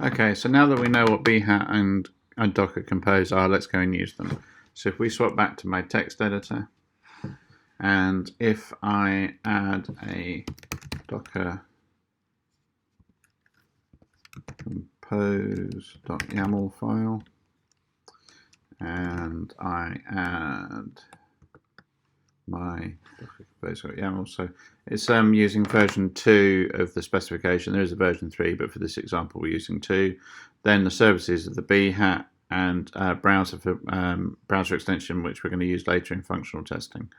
Okay, so now that we know what Behat and Docker Compose are, let's go and use them. So if we swap back to my text editor, and if I add a Docker compose.yaml file, and I add my Docker compose.yaml, so it's using version 2 of the specification. There is a version 3, but for this example we're using 2. Then the services of the Behat and browser for browser extension, which we're going to use later in functional testing.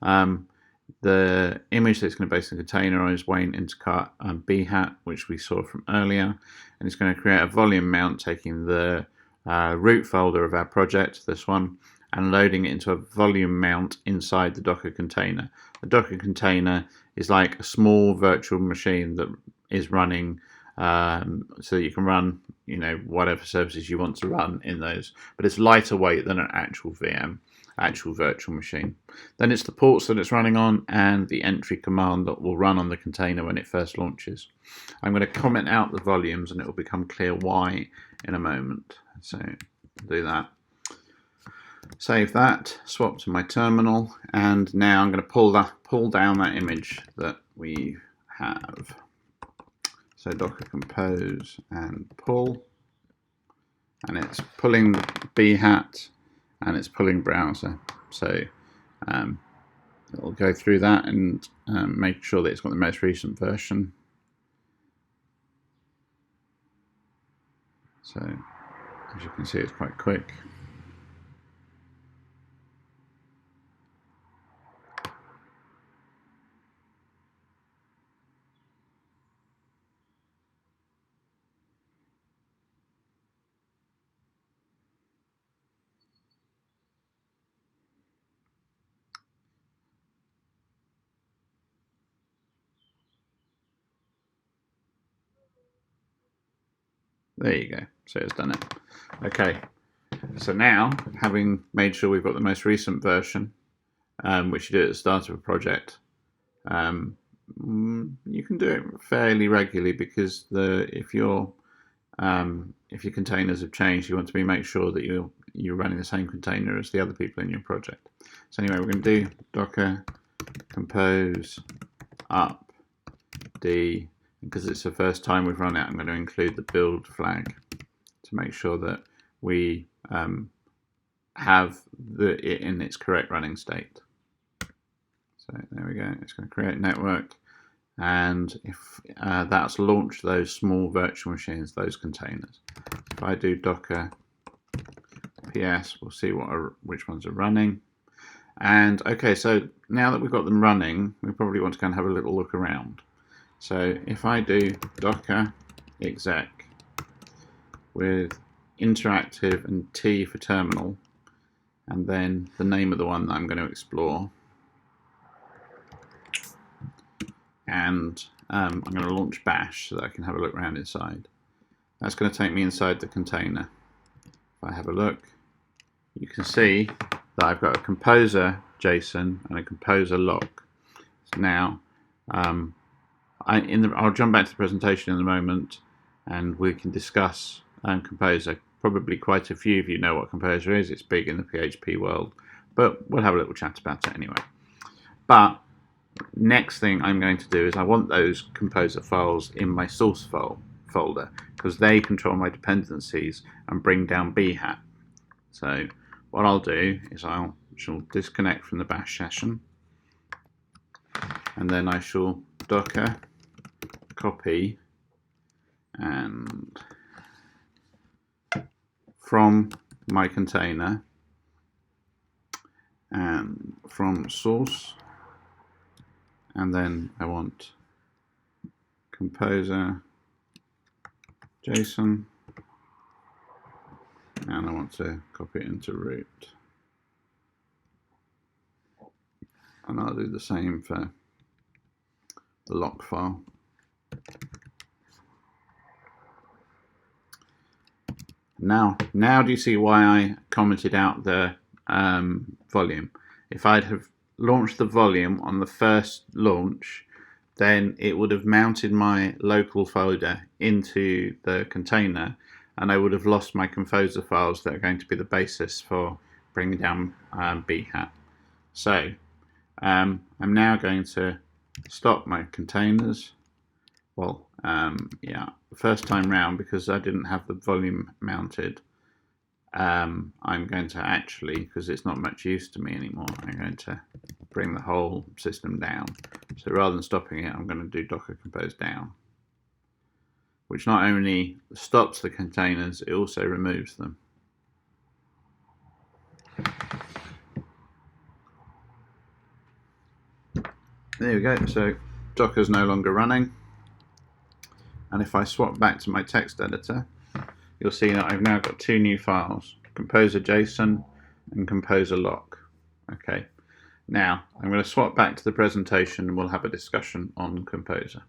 The image that's going to base the container on is Wayne Intercart Behat, which we saw from earlier, and it's going to create a volume mount taking the root folder of our project, this one, and loading it into a volume mount inside the Docker container. The Docker container is like a small virtual machine that is running so that you can run, whatever services you want to run in those, but it's lighter weight than an actual VM, actual virtual machine. Then it's the ports that it's running on and the entry command that will run on the container when it first launches. I'm going to comment out the volumes and it will become clear why in a moment. So do that. Save that, swap to my terminal, and now I'm going to pull down that image that we have. So Docker compose and pull, and it's pulling Behat and it's pulling browser. So it'll go through that and make sure that it's got the most recent version. So as you can see, it's quite quick. There you go, so it's done it. Okay, so now, having made sure we've got the most recent version, which you do at the start of a project, you can do it fairly regularly, because if your containers have changed, you want to make sure that you're running the same container as the other people in your project. So anyway, we're going to do Docker compose up d. Because it's the first time we've run it, I'm going to include the build flag to make sure that we have it in its correct running state. So there we go. It's going to create network, and if that's launched those small virtual machines, those containers. If I do Docker ps, we'll see which ones are running. And okay, so now that we've got them running, we probably want to go and have a little look around. So if I do Docker exec with interactive and T for terminal, and then the name of the one that I'm going to explore, and I'm going to launch bash so that I can have a look around inside. That's going to take me inside the container. If I have a look, you can see that I've got a composer JSON and a composer lock. So now I'll jump back to the presentation in a moment and we can discuss Composer. Probably quite a few of you know what Composer is. It's big in the PHP world, but we'll have a little chat about it anyway. But next thing I'm going to do is I want those Composer files in my source folder, because they control my dependencies and bring down Behat. So what I'll do is I shall disconnect from the bash session, and then I shall Docker copy and from my container and from source, and then I want composer JSON, and I want to copy it into root, and I'll do the same for the lock file. Now do you see why I commented out the volume? If I'd have launched the volume on the first launch, then it would have mounted my local folder into the container, and I would have lost my Composer files that are going to be the basis for bringing down Behat. So I'm now going to stop my containers. Well, yeah, the first time round, because I didn't have the volume mounted, I'm going to actually, because it's not much use to me anymore, I'm going to bring the whole system down. So rather than stopping it, I'm going to do Docker Compose down, which not only stops the containers, it also removes them. There we go, so Docker's no longer running. And if I swap back to my text editor, you'll see that I've now got two new files, Composer JSON and Composer lock. Okay, now I'm going to swap back to the presentation and we'll have a discussion on Composer.